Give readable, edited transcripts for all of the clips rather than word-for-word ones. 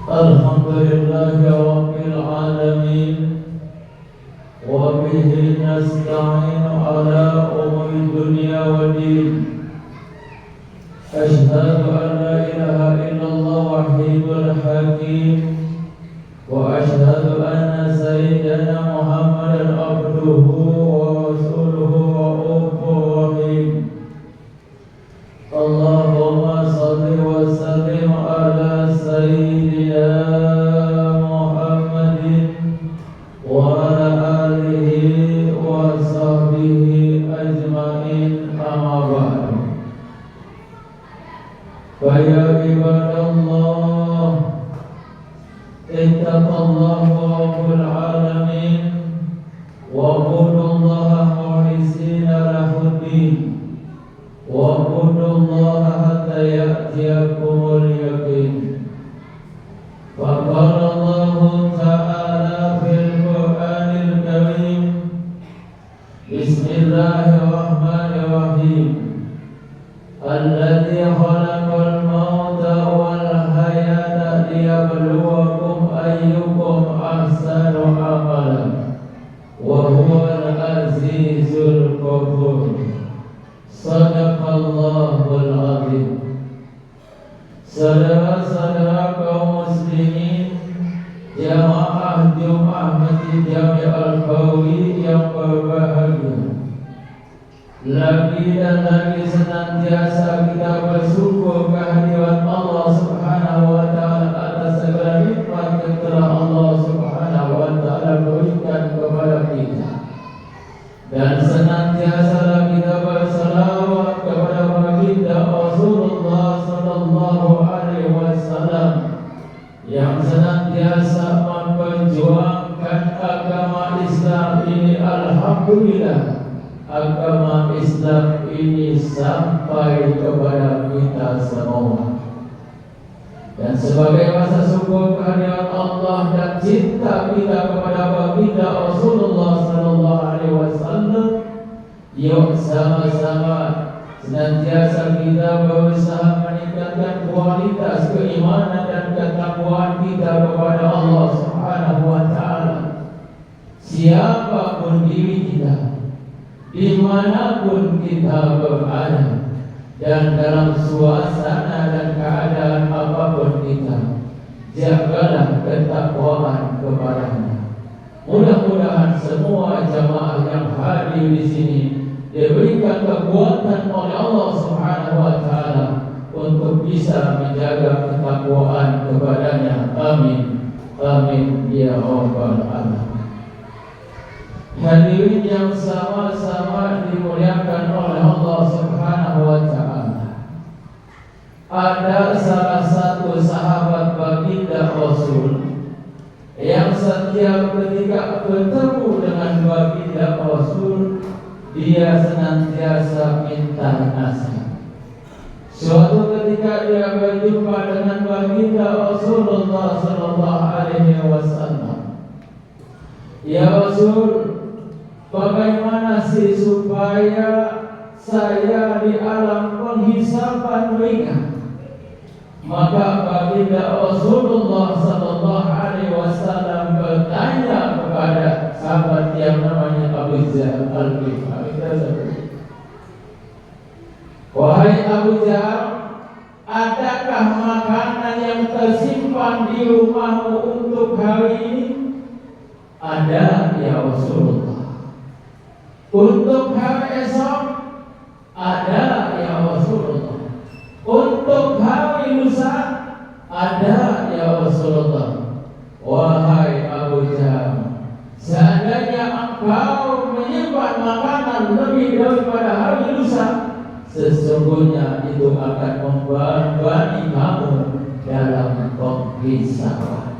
Alhamdulillahi Rabbil Alamin, wa bihi nasta'in ala umuri dunya wa din. Ashhadu an la ilaha illallah wahidul hakim, wa ashhadu anna sayyidana Muhammadan abduhu wa rasuluhu wa ufuhu rahim. Allahumma salli wa sallim ala sayyidina Muhammadin wa ala alihi wa sahbihi ajma'in, amma ba'du. Fa ya ibadallah, ittaqallaha rabbul alamin wa qudullaha mukhlisina lahuddin wa qudullaha hatta ya'tiyakumul yaqin. Faqala Allahu ta'ala fil Qur'anil Karim, Bismillahirrahmanirrahim, Alladzi khalaqal mauta wal hayata liyabluwakum ayyukum ahsanu amalan wa huwal azizul ghafur. Sadaqallahul azim. Saudara-saudara kaum muslimin, jamaah Jumat Masjid Jami' Al-Bawi yang berbahagia, lagi dan lagi senantiasa kita bersyukur kehadiran Allah Subhanahu wa ta'ala atas segala nikmat yang telah Allah Subhanahu wa ta'ala berikan kepada kita, dan senantiasa kita bersalawat kepada baginda Rasulullah sallallahu alaihi wasallam yang senantiasa memperjuangkan agama Islam ini. Alhamdulillah, agama Islam ini sampai kepada kita semua. Dan sebagai rasa syukur kehadiran Allah dan cinta kita kepada baginda Rasulullah sallallahu alaihi wasallam, yuk sama-sama senantiasa kita berusaha meningkatkan kualitas keimanan dan ketakwaan kita kepada Allah Subhanahu wa ta'ala. Siapapun diri kita, dimanapun kita berada, dan dalam suasana dan keadaan apapun kita, jagalah ketakwaan kepadanya. Mudah-mudahan semua jamaah yang hadir di sini diberikan kekuatan oleh Allah Subhanahu wa ta'ala untuk bisa menjaga ketakwaan kepadanya. Amin, amin ya rabbal alamin. Hadirin yang sama-sama dimuliakan oleh Allah Subhanahu wa ta'ala, ada salah satu sahabat baginda Rasul yang setiap ketika bertemu dengan baginda Rasul, dia senantiasa minta nasihat. Suatu ketika dia berjumpa dengan baginda Rasulullah sallallahu alaihi wasallam. Ya Rasul, bagaimana sih supaya saya di alam penghisaban ringan? Maka baginda Rasulullah sallallahu alaihi wasallam bertanya kepada sahabat yang namanya Abu Dzar Al-Ghifari, wahai Abu Dzar, adakah makanan yang tersimpan di rumahmu untuk hari ini? Ada ya Rasulullah. Untuk hari esok? Ada ya Rasulullah. Untuk hari lusa? Ada ya Rasulullah. Wahai Abu Dzar, seandainya engkau menyimpan makanan lebih daripada hari lusa, sesungguhnya itu akan membebani kamu dalam penghisaban.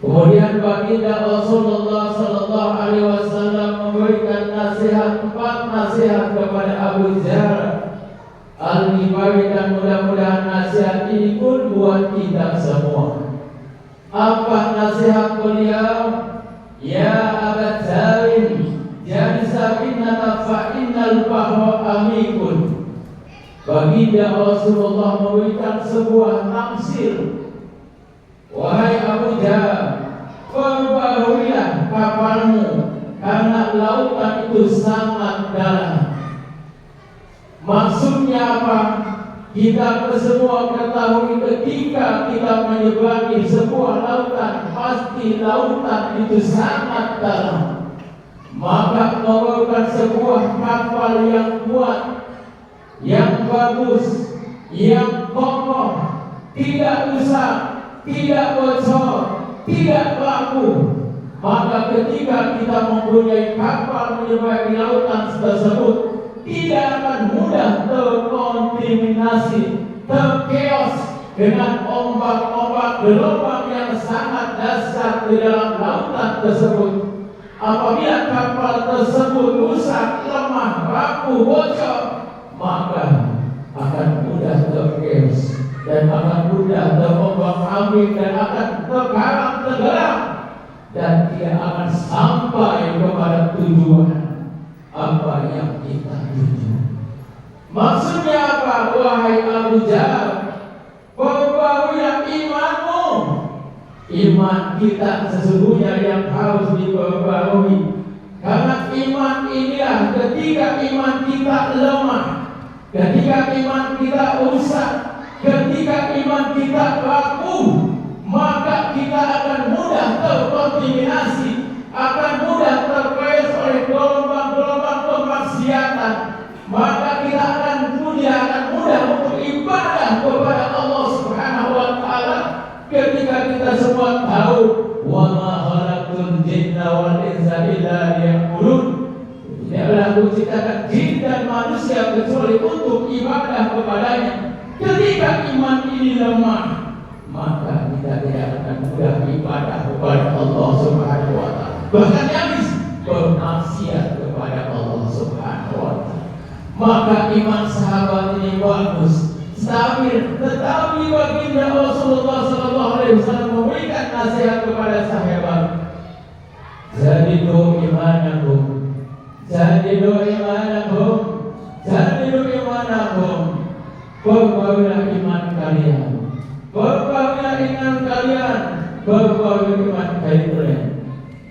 Kemudian baginda Rasulullah sallallahu alaihi wasallam memberikan nasihat, 4 nasihat kepada Abu Dzar Al-Ghifari, dan mudah-mudahan nasihat ini pun buat kita semua. Apa nasihat beliau? Ya Abu Dzar, jadi sabinna fa innal bahra amikun. Baginda Rasulullah memberikan sebuah tafsir kapalmu, karena lautan itu sangat dalam. Maksudnya apa? Kita semua ketahui ketika kita menyeberangi sebuah lautan, pasti lautan itu sangat dalam. Maka memerlukan sebuah kapal yang kuat, yang bagus, yang kokoh, tidak rusak, tidak bocor, tidak laku. Maka ketika kita mempunyai kapal menyeberangi lautan tersebut, tidak akan mudah terkontaminasi, terkeos dengan ombak-ombak gelombang yang sangat dahsyat di dalam lautan tersebut. Apabila kapal tersebut rusak, lemah, rapuh, bocor, maka akan mudah terkeos dan akan mudah terombang-ambing dan akan terkaram tenggelam dan tidak akan sampai kepada tujuan apa yang kita tuju. Maksudnya apa? Wahai Abu Jahal, perbauilah imanmu. Iman kita sesungguhnya yang harus diperbarui, karena iman inilah ketika iman kita lemah, ketika iman kita rusak, ketika iman kita rapuh, maka kita akan mudah terkontaminasi, akan mudah terkais oleh gelombang-gelombang kemaksiatan. Maka kita akan mudah untuk ibadah kepada Allah Subhanahu wa taala ketika kita semua tahu wa ma khalaqtul jinna wal insa illa liya'budun. Tidaklah aku ciptakan jin dan manusia kecuali untuk ibadah kepadanya. Ketika iman ini lemah, maka kita tidak akan mudah ibadah kepada Allah Subhanahu wa taala. Bahkan nyaris bermaksiat kepada Allah Subhanahu wa taala. Maka iman sahabat ini bagus, stabil, tetapi baginda Rasulullah sallallahu alaihi wasallam memberikan nasihat kepada sahabat. Jadidu imanakum, jadidu imanakum, jadidu imanakum. Perbauilah iman kalian, perbauilah iman kalian, perbauilah iman kalian.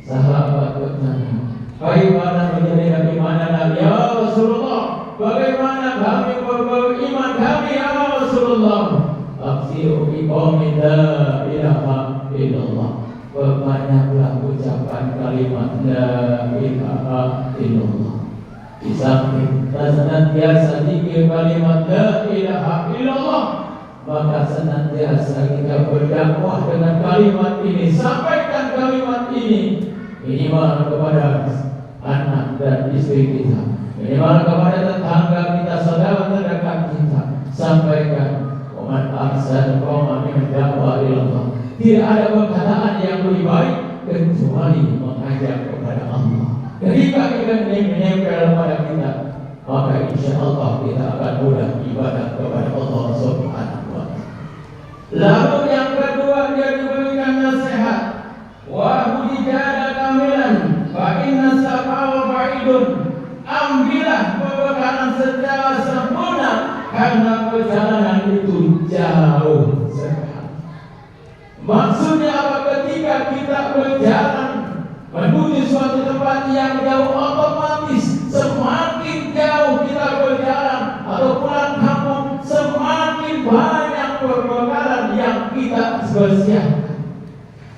Sahabat bertanya, bagaimana menjadi iman ya Rasulullah? Bagaimana kami perbarui iman kami ya Rasulullah? Aksiru biqaumin la ilaha illallah. Perbanyaklah ucapan kalimat la ilaha illallah. Di samping senantiasa zikir kalimat la ilaha illallah, maka senantiasa kita berdakwah dengan kalimat ini. Sampaikan kalimat ini minimal kepada anak dan istri kita, minimal kepada tetangga kita, saudara terdekat kita. Sampaikan waman ahsanu qawlan min da'wa ilallah. Tidak ada perkataan yang lebih baik kecuali mengajak kepada Allah. Ketika kita menempel pada kita, maka insya Allah kita akan mudah ibadah kepada Allah Subhanahu wa taala. Lalu yang kedua, dia diberikan nasihat, wa hujjada kamilan fa inna safa ba'idun. Ambillah perbekalan secara sempurna karena perjalanan itu jauh sekali. Maksudnya apa? Ketika kita berjalan menuju suatu tempat yang jauh, otomatis semakin jauh kita berjalan atau pulang kampung, semakin banyak perbekalan yang kita persiapkan.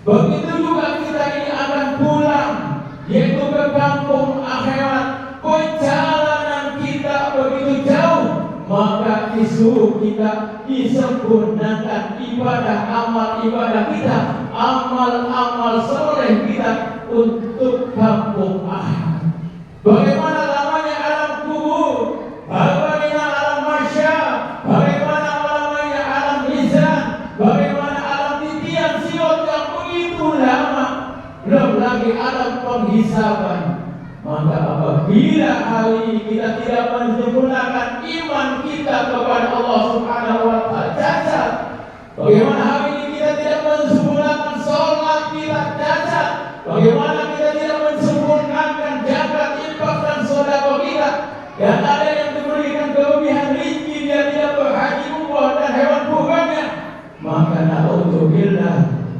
Begitu juga kita ini akan pulang, yaitu ke kampung akhirat. Perjalanan kita begitu jauh, maka disuruh kita disempurnakan ibadah, amal ibadah kita, amal-amal soleh kita untuk kampung akhirat. Bagaimana lamanya alam kubur, bagaimana alam mahsyar, bagaimana lamanya alam mizan, bagaimana alam titian sirat yang begitu lama, belum lagi alam penghisaban. Maka apabila hari ini kita tidak menyempurnakan iman kita kepada Allah Subhanahu wa taala, cacat. Bagaimana hari ini kita tidak menyempurnakan sholat kita, cacat. Bagaimana kita tidak menyempurnakan zakat, infak dan sedekah kita, dan ada yang diberikan kelebihan rezeki dia tidak berhaji umrah dan hewan kurbannya, maka naudzubillah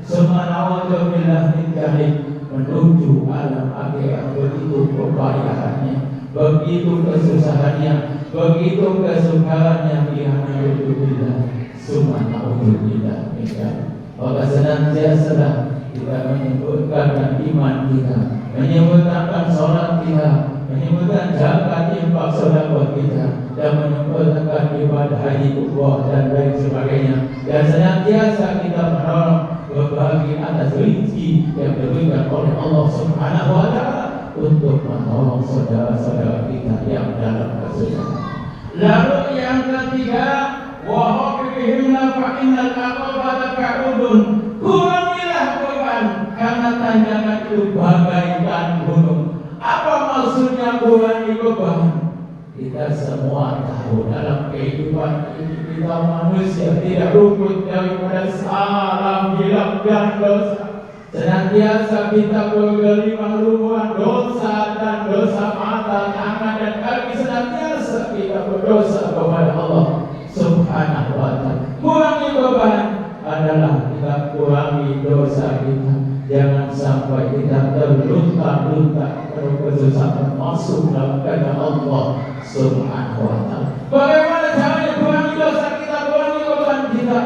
Subhanallah min jahil, menuju alam akhirat. Begitu kebahagiaannya, begitu kesusahannya, begitu kesukarannya. Alhamdulillah, subhanallah min jahil. Maka senantiasa kita menyebutkan iman kita, menyebutkan sholat kita, menyebutkan zakat, infak, sedekah kita, dan menyebutkan ibadah haji, umrah dan lain sebagainya. Dan senantiasa kita menolong berbagi atas rezeki yang diberikan oleh Allah Subhanahu wa taala untuk menolong saudara-saudara kita yang dalam kesusahan. Lalu yang ketiga, wa hafifihimna fa innal aqabata ka'udun. Kurangilah beban karena tanjakan itu bagaikan gunung. Apa maksudnya kurangi beban? Kita semua tahu dalam kehidupan ini kita manusia tidak luput daripada salah, hilaf dan dosa. Senantiasa kita bergelimang lumuran dosa dan dosa mata, tangan dan kaki. Senantiasa kita berdosa kepada Allah Subhanahu wa taala. Kurangi beban adalah kita kurangi dosa kita. Jangan sampai kita terlunta-lunta terus kesusahan masuk dalam keadaan Allah Subhanahu wa taala. Bagaimana caranya kurangi dosa kita, kurangi beban kita?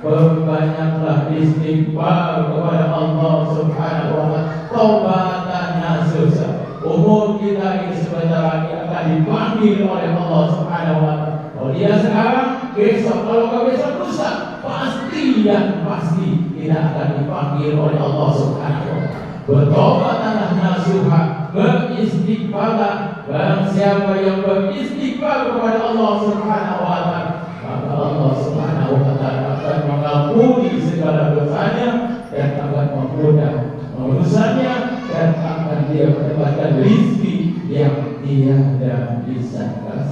Perbanyaklah istighfar kepada Allah Subhanahu wa taala. Taubatan nasuha. Umur kita ini sebentar lagi akan dipanggil oleh Allah Subhanahu wa taala. Kalau dia sekarang, besok, kalau nggak besok lusa, pasti dan pasti tidak akan dipanggil oleh Allah Subhanahu wa taala. Bertobatlah nasuha, beristighfarlah. Barang siapa yang beristighfar kepada Allah Subhanahu wa taala, maka Allah Subhanahu wa taala akan mengampuni segala dosanya dan akan mempermudah urusannya, dan akan dia mendapatkan rezeki yang tiada disangka.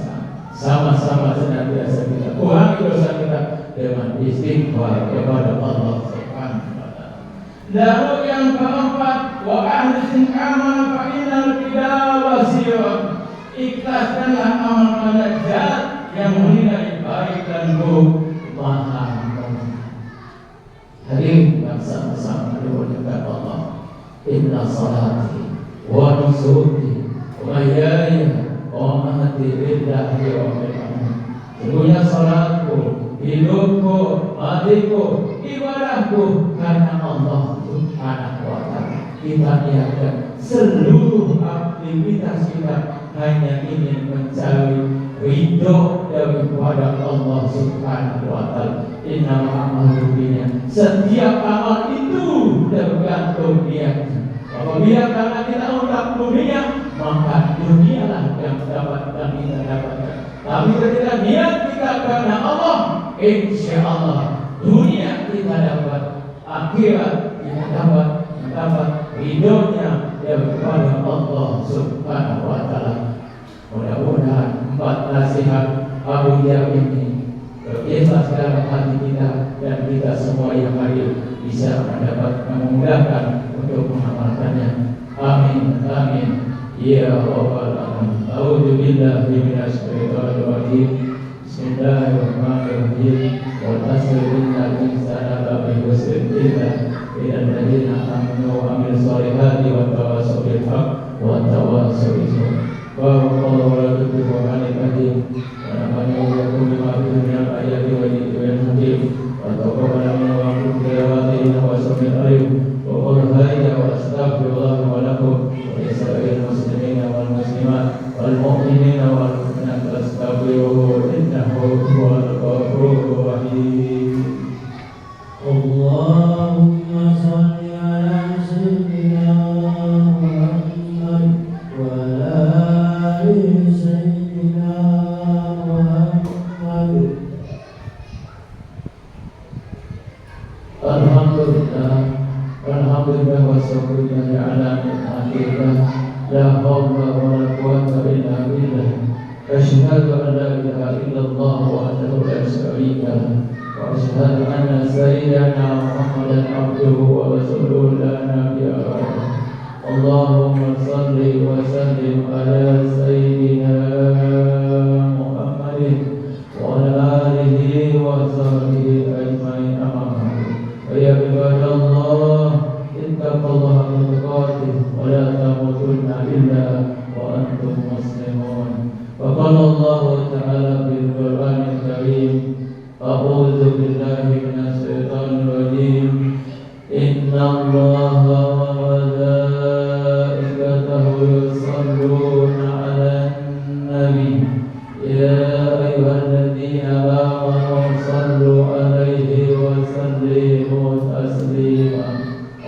Sama-sama senantiasa kita kurangi dosa kita dengan istighfar kepada Allah Subhanahu wa taala. Lalu yang keempat, wa ahlisin amal fa innal qidama sirah. Ikhlaskanlah amal pada zat yang menilai baik dan buruk maha mengetahui. Hadirin yang sama-sama dimuliakan Allah. Inna salati wa nusuki wa mahyaya wa mamati lillahi rabbil alamin. Sesungguhnya salatku, hidupku, matiku, ibadahku karena Allah Subhanahu wa taala. Kita niatkan seluruh aktivitas kita hanya ingin mencari ridho daripada Allah Subhanahu wa taala. Innamal a'malu binniyat. Setiap amal itu tergantung niatnya. Apabila karena kita hendak dunia, maka dunialah yang dapat kita dapatkan. Tapi ketika niat kita karena Allah, insya Allah dunia kita dapat, akhirat kita dapat ridhonya daripada Allah Subhanahu wa taala. Mudah-mudahan 4 nasihat Abu Dhar ini berikhlas dalam hati kita, dan kita semua yang hadir bisa mendapat memudahkan untuk mengamalkannya. Amin, amin. Ya Rabbal Alamin. A'udzu billahi minasy syaithanir rajim. Bismillahirrahmanirrahim. Wa tasbihuna insana lafi husn illa ilal ladzina amanu wa amilus solihati wa tawassaw bil haqq wa tawassaw bis sabr. Barakallahu lakum fi qur'anikum wa nafa'ani wa bima fihi min al-ayati wa dhikril hakim. Wa taqabbal minna wa minkum tilawatihi wa samil alim. Wa qul hayya wa astaghfirullah wa lakum wa lisa'iril muslimina wal muslimat wal mu'minina wal mu'minat fastaghfiruhu innahu huwal ghafurur rahim. Allahumma shalli ala sayyidina Muhammad wa ala ali sayyidina Muhammad. Alhamdulillah wa syukrulillah ala ni'matillah. La hawla wa la quwwata illa billah. Asyhadu an la ilaha illallah wahdahu la syarika lah. Wa asyhadu anna sayyidana Muhammadan abduhu wa rasuluhu la nabiyya ba'dahu. Allahumma shalli wa sallim ala sayyidina Muhammadin wa ala alihi wa sahbihi ajma'in. Amma ba'du. Ya ibadallah, وسلموا تسليما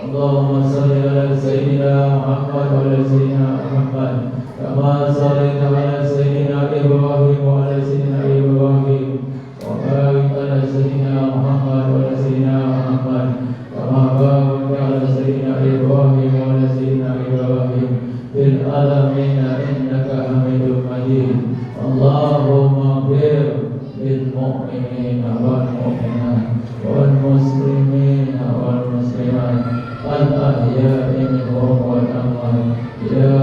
اللهم صل على سيدنا محمد وعلى سيدنا محمد كما صليت على سيدنا إبراهيم وعلى سيدنا إبراهيم وبارك على سيدنا محمد وعلى سيدنا محمد كما باركت على سيدنا إبراهيم وعلى سيدنا إبراهيم في العالمين إنك حميد مجيد اللهم اغفر للمؤمنين والمؤمنات والمسلمين والمسلمات الأحياء منهم والأموات يا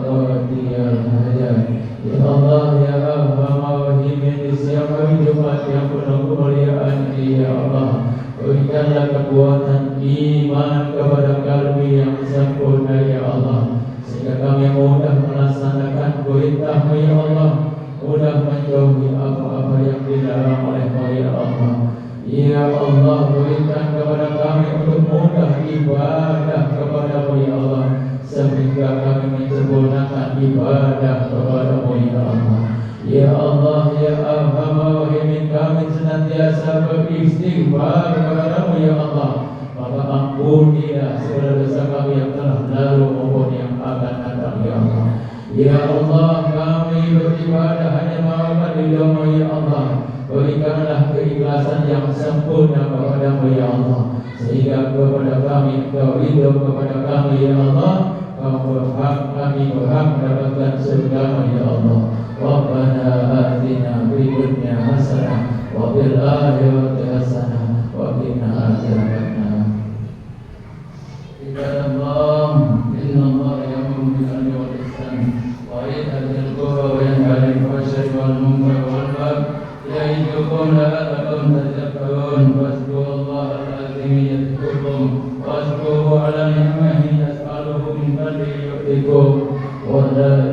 قاضي الحاجات ya Allah ya Arhamar Rahimin di siang hari Jumat yang penuh kemuliaan ini ya Allah berikanlah kekuatan iman kepada kalbi yang sempurna ya Allah sehingga kami mudah melaksanakan perintah-Mu ya Allah mudah menjauhi apa-apa yang dilarang oleh-Mu ya Allah ya Allah berikan kepada kami untuk mudah ibadah kepada-Mu ya Allah sehingga kami menyempurnakan ibadah kepada-Mu ya Allah ya Allah ya Arhamar Rahimin kami senantiasa beristighfar kepada-Mu ya Allah maka ampunilah segala dosa kami yang telah lalu maupun yang akan datang ya Allah ya Allah kami beribadah hanya mengharapkan ridha-Mu ya Allah berikanlah keikhlasan yang sempurna kepada-Mu ya Allah sehingga kepada kami Engkau ridha kepada kami ya Allah kami berhak mendapatkan surga-Mu ya Allah Rabbana atina fid dunya hasanah wa fil akhirati hasanah wa qina adzabannar Ibadallah innallaha ya'muru bil 'adli wal ihsan wa ita'i dzil qurba wa yanha 'anil fahsya'i wal munkari wal baghi ya'idukum la'allakum tadhakkarun wazkurullaha al-'azim yadhkurkum washkuruhu 'ala ni'amihi yas'aluhu min fadlihi yu'tikum wa la